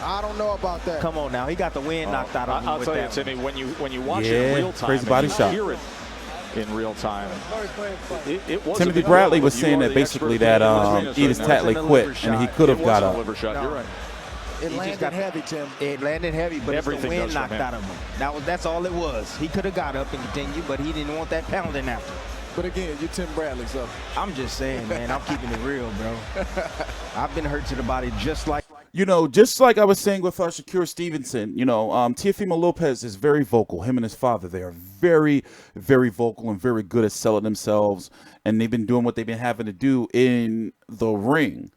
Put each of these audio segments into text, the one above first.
I don't know about that. Come on now, he got the wind knocked out of him. I'll with tell you, that Timmy, when you watch it in real time, crazy body and you shot. hear it in real time. It was Timothy Bradley was saying that basically that Edis Tatli quit and he could have got up. Liver shot. You're right. It landed heavy, Tim. It landed heavy, but it's the Everything wind does from knocked him. out of him. That's all it was. He could have got up and continued, but he didn't want that pounding after. But again, you're Tim Bradley, so. I'm just saying, man, I'm keeping it real, bro. I've been hurt to the body just like. You know, just like I was saying with Shakur Stevenson, you know, Teofimo Lopez is very vocal. Him and his father, they are very, very vocal and very good at selling themselves. And they've been doing what they've been having to do in the ring.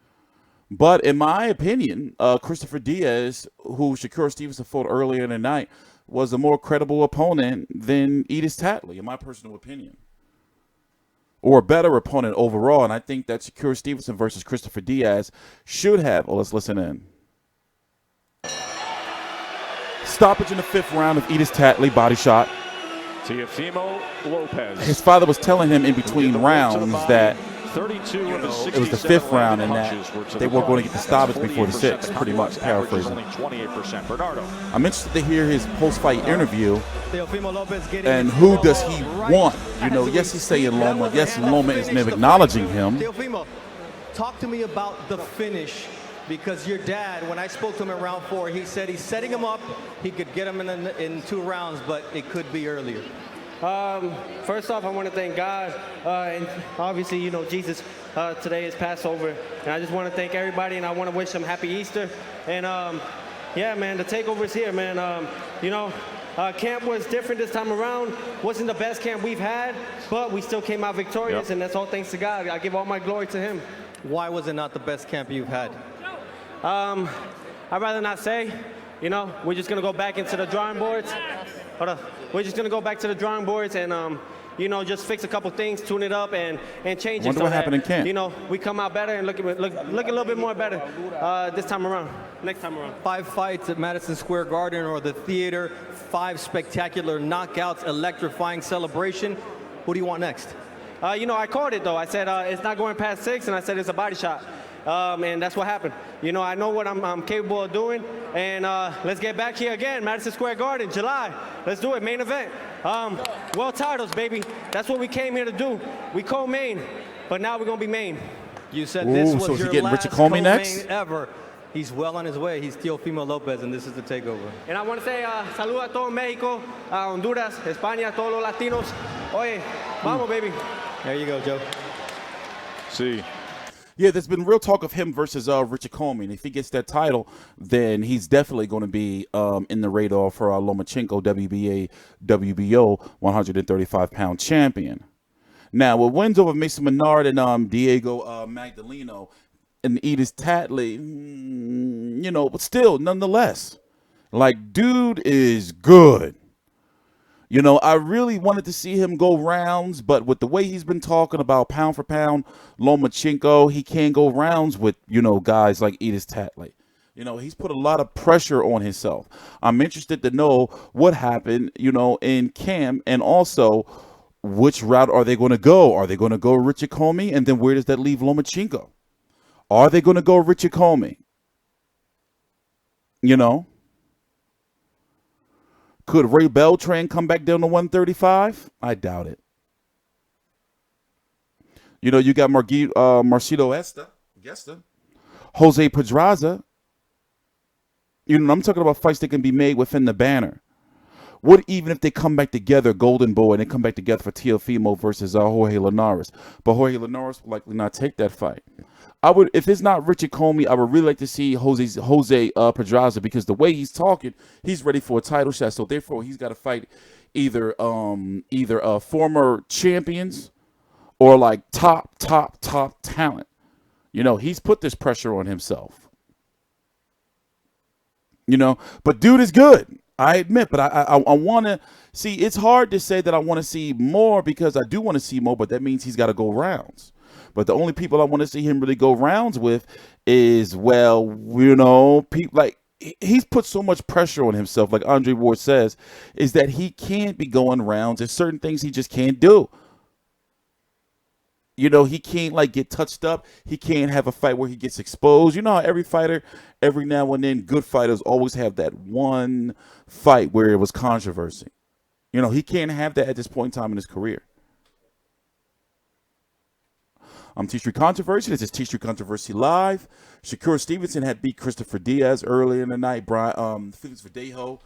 But in my opinion, Christopher Diaz, who Shakur Stevenson fought earlier in the night, was a more credible opponent than Edis Tatli, in my personal opinion. Or a better opponent overall. And I think that Shakur Stevenson versus Christopher Diaz should have. Well, let's listen in. Stoppage in the 5th round of Edis Tatli, body shot. Teofimo Lopez. His father was telling him in between rounds that 32 of his it was the 5th round and that they were going to get the stoppage before the 6th, pretty much paraphrasing. Only 28%. Bernardo. I'm interested to hear his post-fight interview. And who does he want? You know, yes, he's saying Loma. Yes, Loma is acknowledging him. Teofimo, talk to me about the finish, because your dad, when I spoke to him in round 4, he said he's setting him up. He could get him in 2 rounds, but it could be earlier. First off, I want to thank God, and obviously, you know, Jesus. Today is Passover, and I just want to thank everybody, and I want to wish them happy Easter. And yeah, man, the takeover is here, man. You know, camp was different this time around. Wasn't the best camp we've had, but we still came out victorious, and that's all thanks to God. I give all my glory to Him. Why was it not the best camp you've had? I'd rather not say. You know, we're just gonna go back into the drawing boards. Hold on. We're just gonna go back to the drawing boards and you know, just fix a couple things, tune it up, and change it. Wonder so what that, happened in camp. You know, we come out better and look a little bit more better this time around. Next time around. 5 fights at Madison Square Garden or the theater, 5 spectacular knockouts, electrifying celebration. Who do you want next? You know, I called it though. I said it's not going past 6, and I said it's a body shot. And that's what happened. You know, I know what I'm capable of doing. And let's get back here again, Madison Square Garden, July. Let's do it, main event. World titles, baby. That's what we came here to do. We co-main, but now we're going to be main. You said this was so is he your getting last Richard Commey co-main next? ever. He's well on his way. He's Teofimo Lopez, and this is the takeover. And I want to say salud a todo Mexico, a Honduras, España, todos los Latinos. Oye, vamos, baby. There you go, Joe. See. Yeah, there's been real talk of him versus Richard Commey. And if he gets that title, then he's definitely going to be in the radar for Lomachenko, WBO 135-pound champion. Now, with wins over Mason Menard and Diego Magdaleno and Edis Tatli, you know, but still, nonetheless, like, dude is good. You know, I really wanted to see him go rounds, but with the way he's been talking about pound for pound, Lomachenko, he can't go rounds with, you know, guys like Edis Tatli. You know, he's put a lot of pressure on himself. I'm interested to know what happened, you know, in camp, and also which route are they going to go? Are they going to go Richard Commey? And then where does that leave Lomachenko? Are they going to go Richard Commey? You know? Could Ray Beltran come back down to 135? I doubt it. You know, you got Marcelo Gesta, Jose Pedraza. You know, I'm talking about fights that can be made within the banner. What even if they come back together, Golden Boy, and they come back together for Teofimo versus Jorge Linares? But Jorge Linares will likely not take that fight. I would, if it's not Richard Commey, I would really like to see Jose Pedraza, because the way he's talking, he's ready for a title shot. So therefore, he's got to fight either former champions or like top talent. You know, he's put this pressure on himself. You know, but dude is good, I admit. But I want to see. It's hard to say that I want to see more, because I do want to see more, but that means he's got to go rounds. But the only people I want to see him really go rounds with is, well, you know, people like, he's put so much pressure on himself, like Andre Ward says, is that he can't be going rounds. There's certain things he just can't do. You know, he can't like get touched up. He can't have a fight where he gets exposed. You know how every fighter, every now and then, good fighters always have that one fight where it was controversy. You know, he can't have that at this point in time in his career. T-Street Controversy. This is T-Street Controversy Live. Shakur Stevenson had beat Christopher Diaz earlier in the night. Felix Verdejo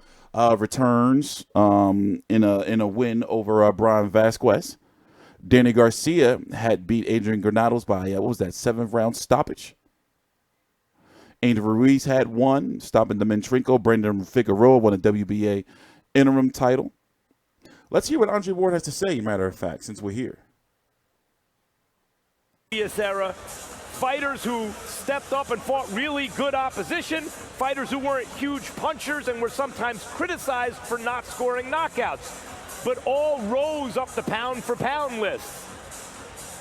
returns in a win over Brian Vasquez. Danny Garcia had beat Adrian Granados by, what was that, 7th round stoppage. Angel Ruiz had won, stopping Dimitrenko. Brendan Figueroa won a WBA interim title. Let's hear what Andre Ward has to say, matter of fact, since we're here. Era, fighters who stepped up and fought really good opposition, fighters who weren't huge punchers and were sometimes criticized for not scoring knockouts, but all rose up the pound-for-pound list.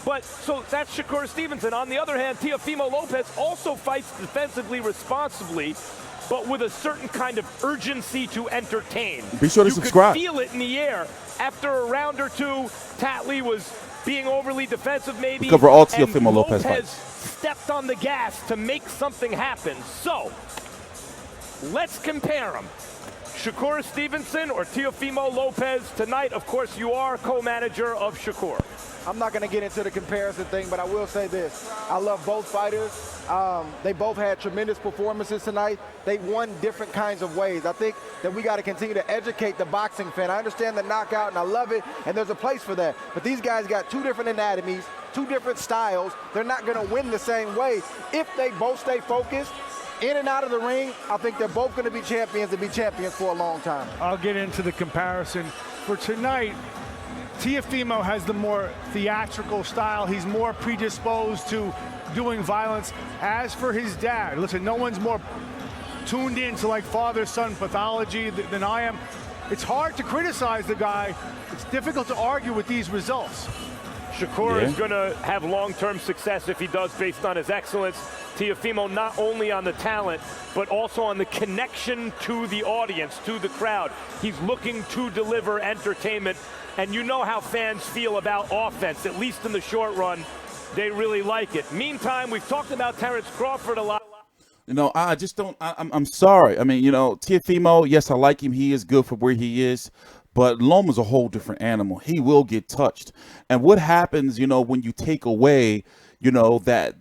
But, so that's Shakur Stevenson. On the other hand, Teofimo Lopez also fights defensively responsibly, but with a certain kind of urgency to entertain. Be sure to subscribe. You could feel it in the air. After a round or two, Tatli was being overly defensive maybe. We cover all Teofimo Lopez fights. Stepped on the gas to make something happen. So, let's compare them. Shakur Stevenson or Teofimo Lopez tonight. Of course, you are co-manager of Shakur. I'm not going to get into the comparison thing, but I will say this. I love both fighters. They both had tremendous performances tonight. They won different kinds of ways. I think that we got to continue to educate the boxing fan. I understand the knockout, and I love it, and there's a place for that. But these guys got two different anatomies, two different styles. They're not going to win the same way. If they both stay focused, in and out of the ring, I think they're both going to be champions and be champions for a long time. I'll get into the comparison. For tonight, Teofimo has the more theatrical style. He's more predisposed to doing violence. As for his dad, listen, no one's more tuned into like father-son pathology than I am. It's hard to criticize the guy. It's difficult to argue with these results. Shakur is going to have long-term success if he does based on his excellence. Teofimo not only on the talent, but also on the connection to the audience, to the crowd. He's looking to deliver entertainment, and you know how fans feel about offense, at least in the short run. They really like it. Meantime, we've talked about Terrence Crawford a lot. You know, I just don't, I'm sorry. I mean, you know, Teofimo, yes, I like him. He is good for where he is. But Loma's a whole different animal. He will get touched. And what happens, you know, when you take away, you know, that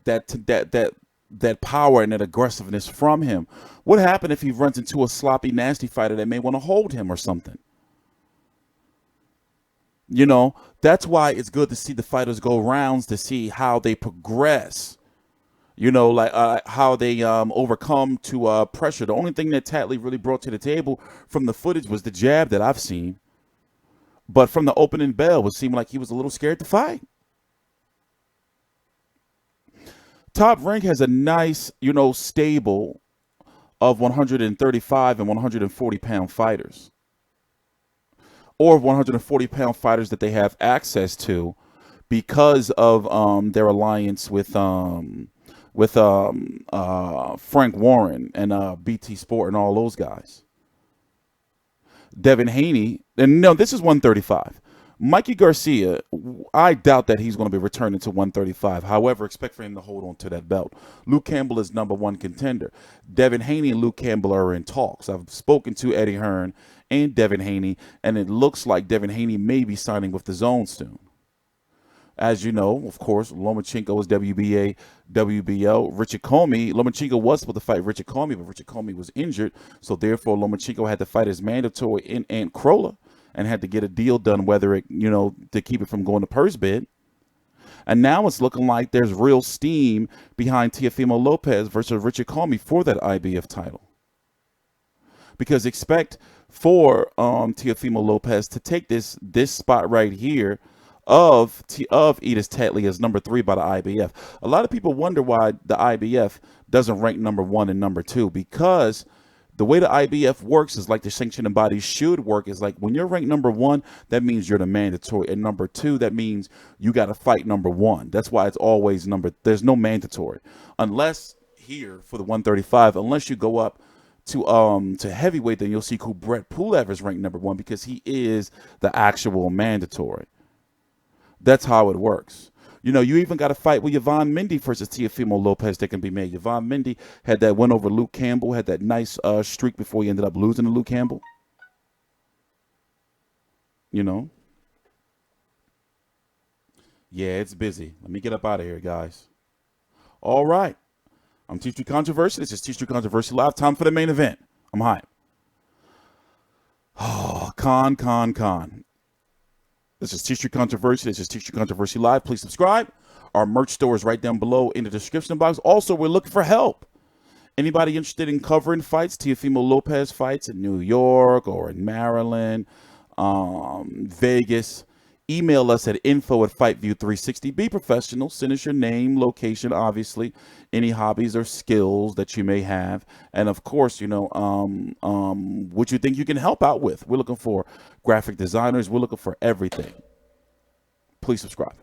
power and that aggressiveness from him? What happened if he runs into a sloppy, nasty fighter that may want to hold him or something? You know, that's why it's good to see the fighters go rounds to see how they progress. You know, like how they overcome to pressure. The only thing that Tatli really brought to the table from the footage was the jab that I've seen. But from the opening bell, it seemed like he was a little scared to fight. Top Rank has a nice, you know, stable of 135 and 140-pound fighters. Or 140-pound fighters that they have access to because of their alliance with Frank Warren and BT Sport and all those guys. Devin Haney, and no, this is 135. Mikey Garcia, I doubt that he's going to be returning to 135. However, expect for him to hold on to that belt. Luke Campbell is #1 contender. Devin Haney and Luke Campbell are in talks. I've spoken to Eddie Hearn and Devin Haney, and it looks like Devin Haney may be signing with the Zone soon. As you know, of course, Lomachenko is WBA, WBO. Richard Commey, Lomachenko was supposed to fight Richard Commey, but Richard Commey was injured. So therefore, Lomachenko had to fight his mandatory in Ant Crolla and had to get a deal done, whether it, you know, to keep it from going to purse bid. And now it's looking like there's real steam behind Teofimo Lopez versus Richard Commey for that IBF title. Because expect for Teofimo Lopez to take this spot right here of Edis Tatli as #3 by the IBF. A lot of people wonder why the IBF doesn't rank #1 and #2, because the way the IBF works is like the sanctioning bodies should work. Is like when you're ranked #1, that means you're the mandatory, and #2, that means you got to fight #1. That's why it's always there's no mandatory, unless here for the 135, unless you go up to heavyweight, then you'll see Brett Pulev is ranked #1 because he is the actual mandatory. That's how it works. You know, you even got a fight with Yvonne Mindy versus Teofimo Lopez that can be made. Yvonne Mindy had that win over Luke Campbell, had that nice streak before he ended up losing to Luke Campbell. You know? Yeah, it's busy. Let me get up out of here, guys. All right. I'm TstreeT Controversy. This is TstreeT Controversy Live. Time for the main event. I'm hyped. Oh, Con. This is TstreeT Controversy. This is TstreeT Controversy Live. Please subscribe. Our merch store is right down below in the description box. Also, we're looking for help. Anybody interested in covering fights, Teofimo Lopez fights in New York or in Maryland, Vegas, email us at info@FightView360. Be professional. Send us your name, location, obviously, any hobbies or skills that you may have. And, of course, you know, what you think you can help out with. We're looking for graphic designers. We're looking for everything. Please subscribe.